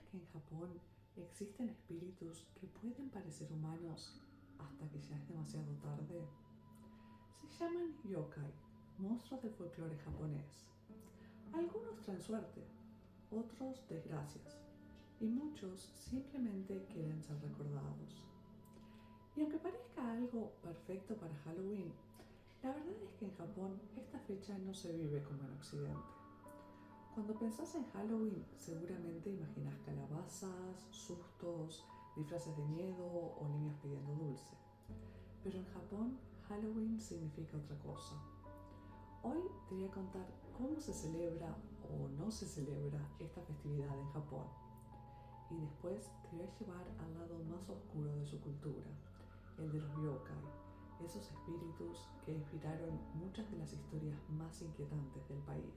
que en Japón existen espíritus que pueden parecer humanos hasta que ya es demasiado tarde? Se llaman yokai, monstruos del folclore japonés. Algunos traen suerte, otros desgracias, y muchos simplemente quieren ser recordados. Y aunque parezca algo perfecto para Halloween, la verdad es que en Japón esta fecha no se vive como en Occidente. Cuando pensás en Halloween, seguramente imaginas calabazas, sustos, disfraces de miedo o niños pidiendo dulce. Pero en Japón, Halloween significa otra cosa. Hoy te voy a contar cómo se celebra o no se celebra esta festividad en Japón. Y después te voy a llevar al lado más oscuro de su cultura, el de los yokai, esos espíritus que inspiraron muchas de las historias más inquietantes del país.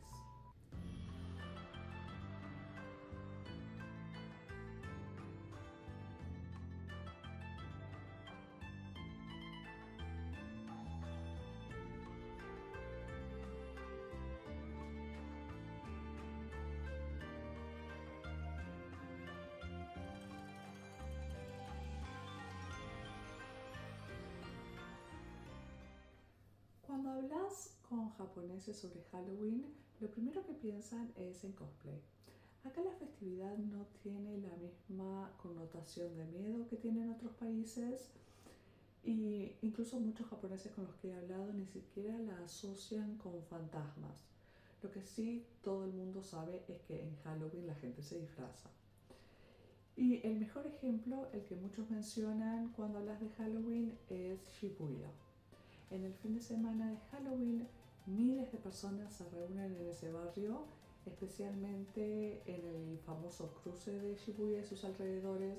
Cuando hablas con japoneses sobre Halloween, lo primero que piensan es en cosplay. Acá la festividad no tiene la misma connotación de miedo que tiene en otros países y incluso muchos japoneses con los que he hablado ni siquiera la asocian con fantasmas. Lo que sí todo el mundo sabe es que en Halloween la gente se disfraza. Y el mejor ejemplo, el que muchos mencionan cuando hablas de Halloween, es Shibuya. En el fin de semana de Halloween, miles de personas se reúnen en ese barrio, especialmente en el famoso cruce de Shibuya y sus alrededores,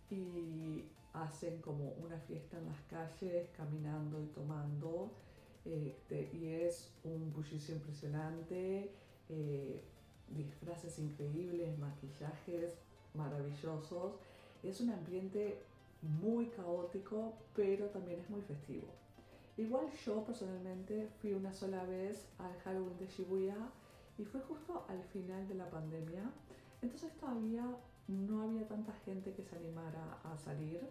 y hacen como una fiesta en las calles, caminando y tomando. Y es un bullicio impresionante, disfraces increíbles, maquillajes maravillosos. Es un ambiente muy caótico, pero también es muy festivo. Igual yo personalmente fui una sola vez al Halloween de Shibuya y fue justo al final de la pandemia, entonces todavía no había tanta gente que se animara a salir,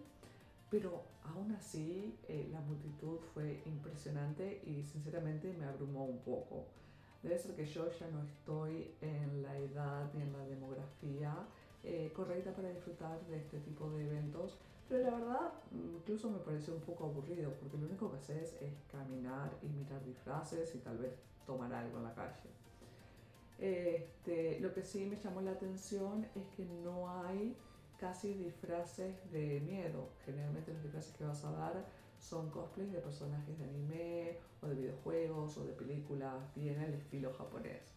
pero aún así la multitud fue impresionante y sinceramente me abrumó un poco. Debe ser que yo ya no estoy en la edad ni en la demografía correcta para disfrutar de este tipo de eventos, pero la verdad incluso me pareció un poco aburrido porque lo único que haces es caminar y mirar disfraces y tal vez tomar algo en la calle. Lo que sí me llamó la atención es que no hay casi disfraces de miedo. Generalmente los disfraces que vas a dar son cosplays de personajes de anime o de videojuegos o de películas, bien al estilo japonés.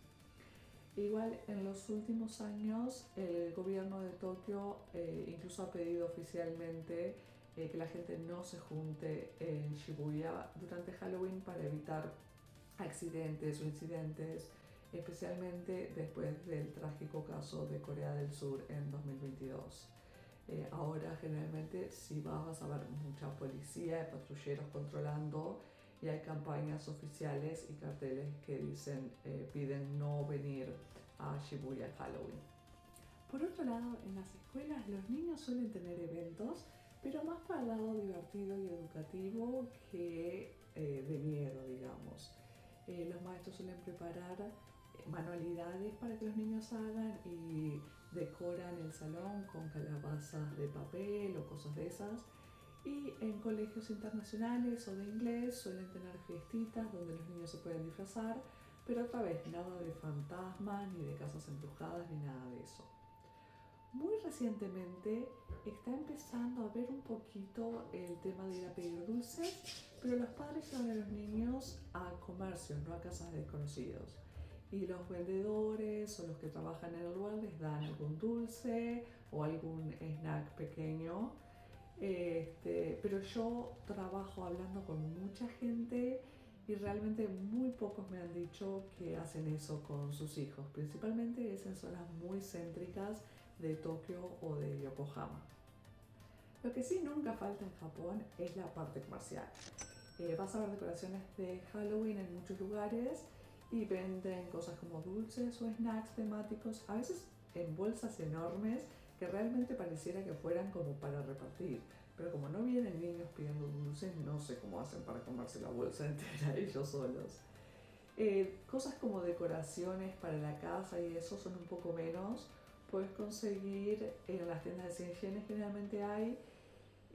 Igual en los últimos años el gobierno de Tokio incluso ha pedido oficialmente que la gente no se junte en Shibuya durante Halloween para evitar accidentes o incidentes, especialmente después del trágico caso de Corea del Sur en 2022. Ahora generalmente si vas a ver mucha policía y patrulleros controlando y hay campañas oficiales y carteles que piden no venir a Shibuya en Halloween. Por otro lado, en las escuelas los niños suelen tener eventos, pero más para el lado divertido y educativo que de miedo, digamos. Los maestros suelen preparar manualidades para que los niños hagan y decoran el salón con calabazas de papel o cosas de esas. Y en colegios internacionales o de inglés suelen tener fiestitas donde los niños se pueden disfrazar, pero otra vez nada de fantasmas, ni de casas embrujadas, ni nada de eso. Muy recientemente está empezando a ver un poquito el tema de ir a pedir dulces, pero los padres llevan a los niños a comercios, no a casas de desconocidos. Y los vendedores o los que trabajan en el lugar les dan algún dulce o algún snack pequeño. Pero yo trabajo hablando con mucha gente y realmente muy pocos me han dicho que hacen eso con sus hijos. Principalmente es en zonas muy céntricas de Tokio o de Yokohama. Lo que sí nunca falta en Japón es la parte comercial. Vas a ver decoraciones de Halloween en muchos lugares y venden cosas como dulces o snacks temáticos, a veces en bolsas enormes que realmente pareciera que fueran como para repartir. Pero como no vienen niños pidiendo dulces, no sé cómo hacen para comerse la bolsa entera ellos solos. Cosas como decoraciones para la casa y eso son un poco menos. Puedes conseguir en las tiendas de 100 yenes generalmente hay.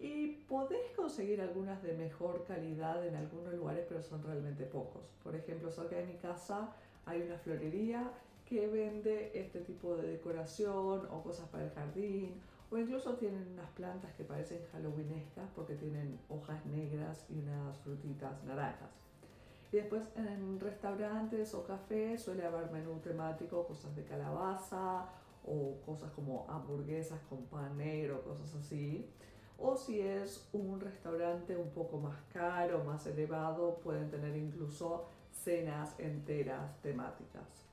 Y podés conseguir algunas de mejor calidad en algunos lugares, pero son realmente pocos. Por ejemplo, cerca de mi casa hay una florería que vende este tipo de decoración o cosas para el jardín, o incluso tienen unas plantas que parecen halloweenescas porque tienen hojas negras y unas frutitas naranjas. Y después en restaurantes o cafés suele haber menú temático, cosas de calabaza o cosas como hamburguesas con pan negro, cosas así. O si es un restaurante un poco más caro, más elevado, pueden tener incluso cenas enteras temáticas.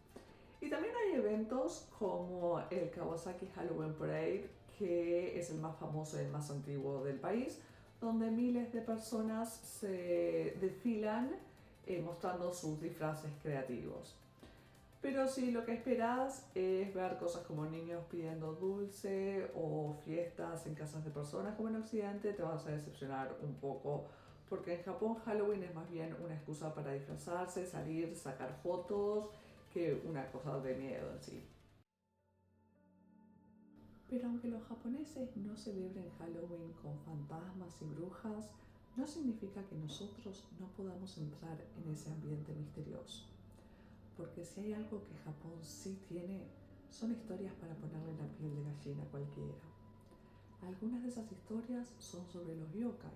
Y también hay eventos como el Kawasaki Halloween Parade, que es el más famoso y el más antiguo del país, donde miles de personas se desfilan mostrando sus disfraces creativos. Pero si lo que esperas es ver cosas como niños pidiendo dulce o fiestas en casas de personas como en Occidente, te vas a decepcionar un poco, porque en Japón Halloween es más bien una excusa para disfrazarse, salir, sacar fotos, que una cosa de miedo en sí. Pero aunque los japoneses no celebren Halloween con fantasmas y brujas, no significa que nosotros no podamos entrar en ese ambiente misterioso. Porque si hay algo que Japón sí tiene, son historias para ponerle la piel de gallina a cualquiera. Algunas de esas historias son sobre los yokai,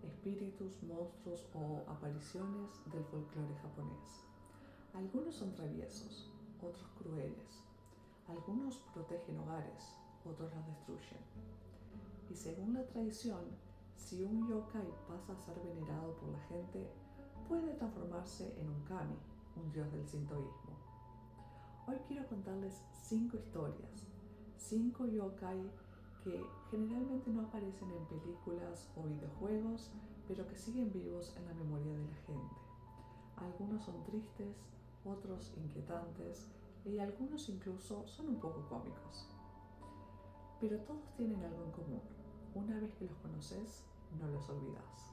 espíritus, monstruos o apariciones del folclore japonés. Algunos son traviesos, otros crueles. Algunos protegen hogares, otros los destruyen. Y según la tradición, si un yokai pasa a ser venerado por la gente, puede transformarse en un kami, un dios del sintoísmo. Hoy quiero contarles 5 historias, 5 yokai que generalmente no aparecen en películas o videojuegos, pero que siguen vivos en la memoria de la gente. Algunos son tristes, otros inquietantes y algunos incluso son un poco cómicos. Pero todos tienen algo en común. Una vez que los conoces, no los olvidas.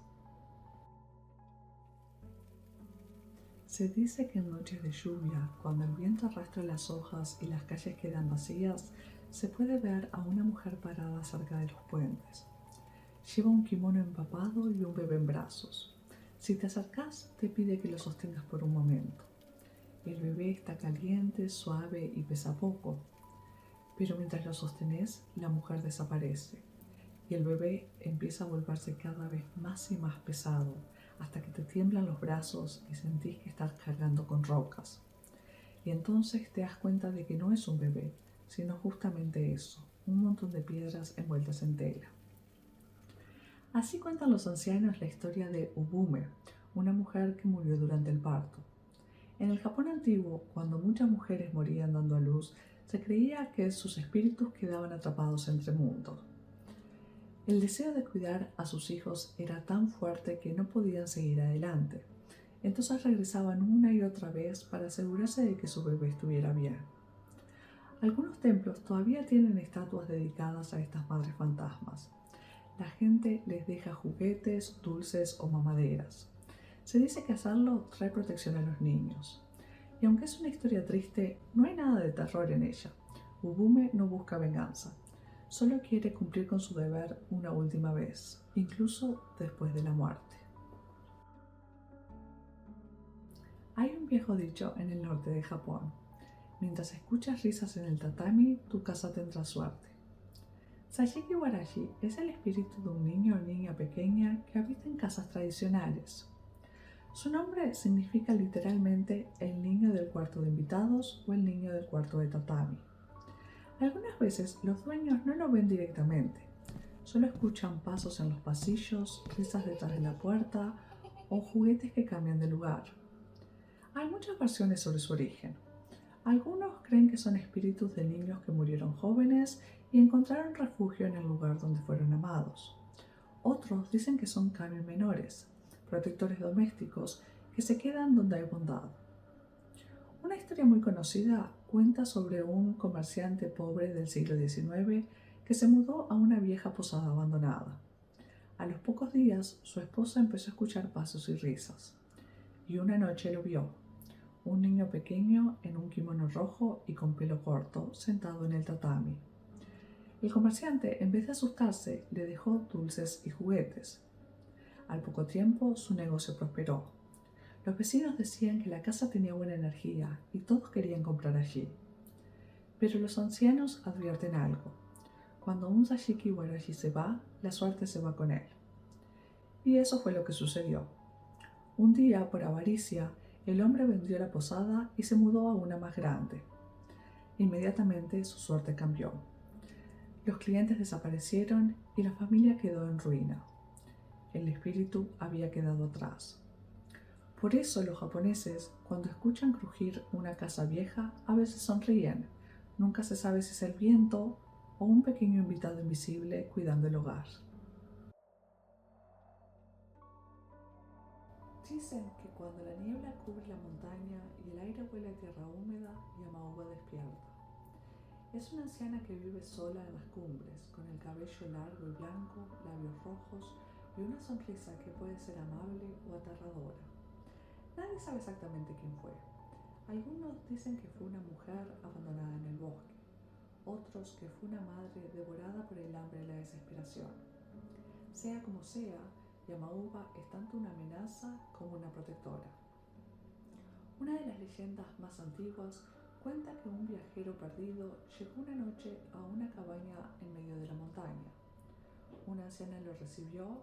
Se dice que en noches de lluvia, cuando el viento arrastra las hojas y las calles quedan vacías, se puede ver a una mujer parada cerca de los puentes. Lleva un kimono empapado y un bebé en brazos. Si te acercas, te pide que lo sostengas por un momento. El bebé está caliente, suave y pesa poco. Pero mientras lo sostenés, la mujer desaparece y el bebé empieza a volverse cada vez más y más pesado hasta que te tiemblan los brazos y sentís que estás cargando con rocas. Y entonces te das cuenta de que no es un bebé, sino justamente eso, un montón de piedras envueltas en tela. Así cuentan los ancianos la historia de Ubume, una mujer que murió durante el parto. En el Japón antiguo, cuando muchas mujeres morían dando a luz, se creía que sus espíritus quedaban atrapados entre mundos. El deseo de cuidar a sus hijos era tan fuerte que no podían seguir adelante. Entonces regresaban una y otra vez para asegurarse de que su bebé estuviera bien. Algunos templos todavía tienen estatuas dedicadas a estas madres fantasmas. La gente les deja juguetes, dulces o mamaderas. Se dice que hacerlo trae protección a los niños. Y aunque es una historia triste, no hay nada de terror en ella. Ubume no busca venganza. Solo quiere cumplir con su deber una última vez, incluso después de la muerte. Hay un viejo dicho en el norte de Japón: mientras escuchas risas en el tatami, tu casa tendrá suerte. Sayeki Warashi es el espíritu de un niño o niña pequeña que habita en casas tradicionales. Su nombre significa literalmente el niño del cuarto de invitados o el niño del cuarto de tatami. Algunas veces los dueños no lo ven directamente, solo escuchan pasos en los pasillos, risas detrás de la puerta o juguetes que cambian de lugar. Hay muchas versiones sobre su origen. Algunos creen que son espíritus de niños que murieron jóvenes y encontraron refugio en el lugar donde fueron amados. Otros dicen que son kami menores, protectores domésticos que se quedan donde hay bondad. Una historia muy conocida cuenta sobre un comerciante pobre del siglo XIX que se mudó a una vieja posada abandonada. A los pocos días, su esposa empezó a escuchar pasos y risas, y una noche lo vio, un niño pequeño en un kimono rojo y con pelo corto, sentado en el tatami. El comerciante, en vez de asustarse, le dejó dulces y juguetes. Al poco tiempo, su negocio prosperó. Los vecinos decían que la casa tenía buena energía y todos querían comprar allí. Pero los ancianos advierten algo. Cuando un Dashiki Warashi se va, la suerte se va con él. Y eso fue lo que sucedió. Un día, por avaricia, el hombre vendió la posada y se mudó a una más grande. Inmediatamente su suerte cambió. Los clientes desaparecieron y la familia quedó en ruina. El espíritu había quedado atrás. Por eso los japoneses, cuando escuchan crujir una casa vieja, a veces sonríen. Nunca se sabe si es el viento o un pequeño invitado invisible cuidando el hogar. Dicen que cuando la niebla cubre la montaña y el aire huele a tierra húmeda, Yamauba despierta. Es una anciana que vive sola en las cumbres, con el cabello largo y blanco, labios rojos y una sonrisa que puede ser amable o aterradora. Nadie sabe exactamente quién fue. Algunos dicen que fue una mujer abandonada en el bosque, otros que fue una madre devorada por el hambre y la desesperación. Sea como sea, Yamauba es tanto una amenaza como una protectora. Una de las leyendas más antiguas cuenta que un viajero perdido llegó una noche a una cabaña en medio de la montaña. Una anciana lo recibió,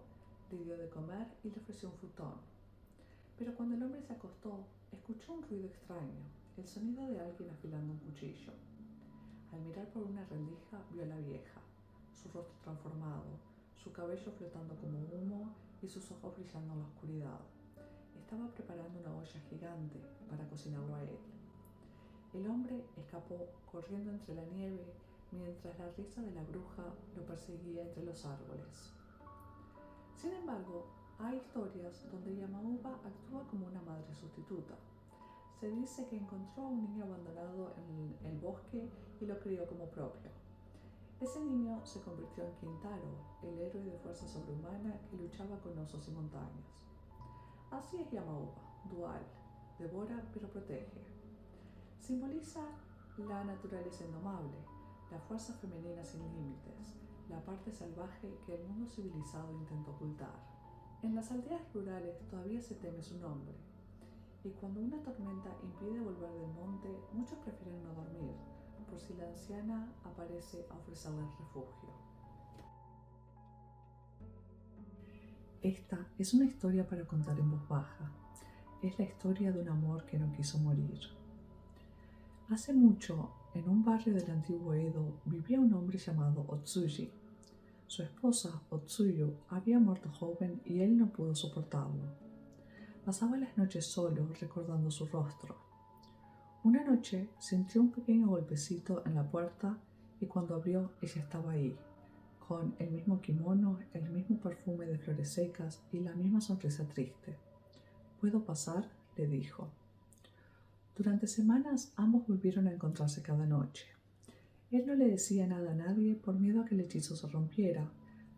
le dio de comer y le ofreció un futón. Pero cuando el hombre se acostó, escuchó un ruido extraño, el sonido de alguien afilando un cuchillo. Al mirar por una rendija, vio a la vieja, su rostro transformado, su cabello flotando como humo y sus ojos brillando en la oscuridad. Estaba preparando una olla gigante para cocinarlo a él. El hombre escapó corriendo entre la nieve mientras la risa de la bruja lo perseguía entre los árboles. Sin embargo, hay historias donde Yamauba actúa como una madre sustituta. Se dice que encontró a un niño abandonado en el bosque y lo crió como propio. Ese niño se convirtió en Kintaro, el héroe de fuerza sobrehumana que luchaba con osos y montañas. Así es Yamauba, dual, devora pero protege. Simboliza la naturaleza indomable, la fuerza femenina sin límites, la parte salvaje que el mundo civilizado intenta ocultar. En las aldeas rurales todavía se teme su nombre, y cuando una tormenta impide volver del monte, muchos prefieren no dormir, por si la anciana aparece a ofrecerles refugio. Esta es una historia para contar en voz baja. Es la historia de un amor que no quiso morir. Hace mucho, en un barrio del antiguo Edo, vivía un hombre llamado Otsuji. Su esposa, Otsuyu, había muerto joven y él no pudo soportarlo. Pasaba las noches solo, recordando su rostro. Una noche sintió un pequeño golpecito en la puerta y cuando abrió ella estaba ahí, con el mismo kimono, el mismo perfume de flores secas y la misma sonrisa triste. ¿Puedo pasar?, le dijo. Durante semanas ambos volvieron a encontrarse cada noche. Él no le decía nada a nadie por miedo a que el hechizo se rompiera,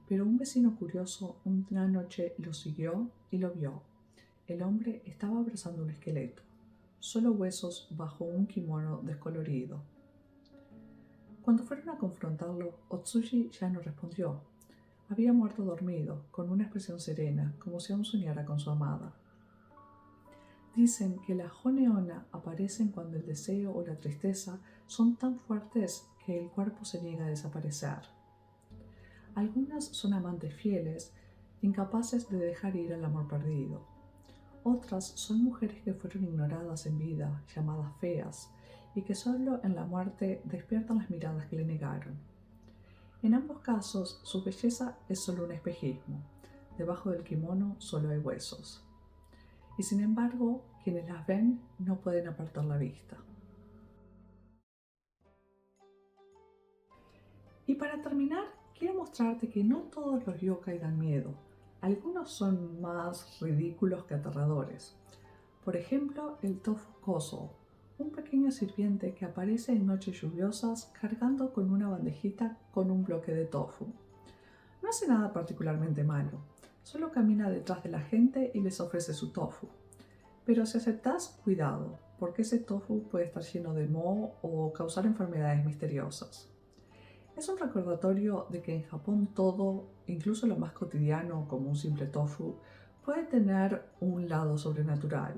pero un vecino curioso una noche lo siguió y lo vio. El hombre estaba abrazando un esqueleto, solo huesos bajo un kimono descolorido. Cuando fueron a confrontarlo, Otsuji ya no respondió. Había muerto dormido, con una expresión serena, como si aún soñara con su amada. Dicen que las Honeona aparecen cuando el deseo o la tristeza son tan fuertes que el cuerpo se niega a desaparecer. Algunas son amantes fieles, incapaces de dejar ir al amor perdido. Otras son mujeres que fueron ignoradas en vida, llamadas feas, y que solo en la muerte despiertan las miradas que le negaron. En ambos casos, su belleza es solo un espejismo. Debajo del kimono solo hay huesos. Y sin embargo, quienes las ven no pueden apartar la vista. Y para terminar, quiero mostrarte que no todos los yokai dan miedo. Algunos son más ridículos que aterradores. Por ejemplo, el Tofu Koso, un pequeño sirviente que aparece en noches lluviosas cargando con una bandejita con un bloque de tofu. No hace nada particularmente malo, solo camina detrás de la gente y les ofrece su tofu. Pero si aceptás, cuidado, porque ese tofu puede estar lleno de moho o causar enfermedades misteriosas. Es un recordatorio de que en Japón todo, incluso lo más cotidiano como un simple tofu, puede tener un lado sobrenatural.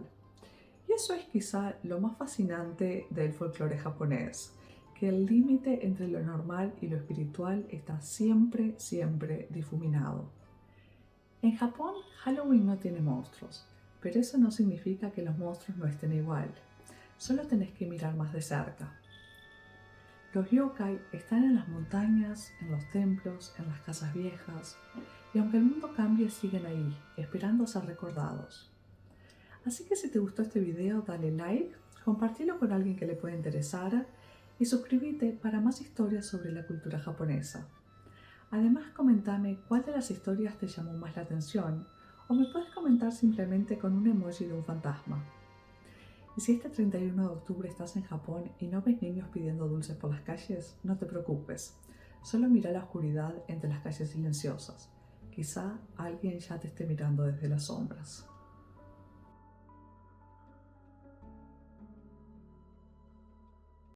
Y eso es quizá lo más fascinante del folclore japonés, que el límite entre lo normal y lo espiritual está siempre, siempre difuminado. En Japón, Halloween no tiene monstruos, pero eso no significa que los monstruos no estén igual. Solo tenés que mirar más de cerca. Los yokai están en las montañas, en los templos, en las casas viejas, y aunque el mundo cambie, siguen ahí, esperando ser recordados. Así que si te gustó este video, dale like, compartilo con alguien que le pueda interesar y suscríbete para más historias sobre la cultura japonesa. Además, comentame cuál de las historias te llamó más la atención o me puedes comentar simplemente con un emoji de un fantasma. Y si este 31 de octubre estás en Japón y no ves niños pidiendo dulces por las calles, no te preocupes. Solo mira la oscuridad entre las calles silenciosas. Quizá alguien ya te esté mirando desde las sombras.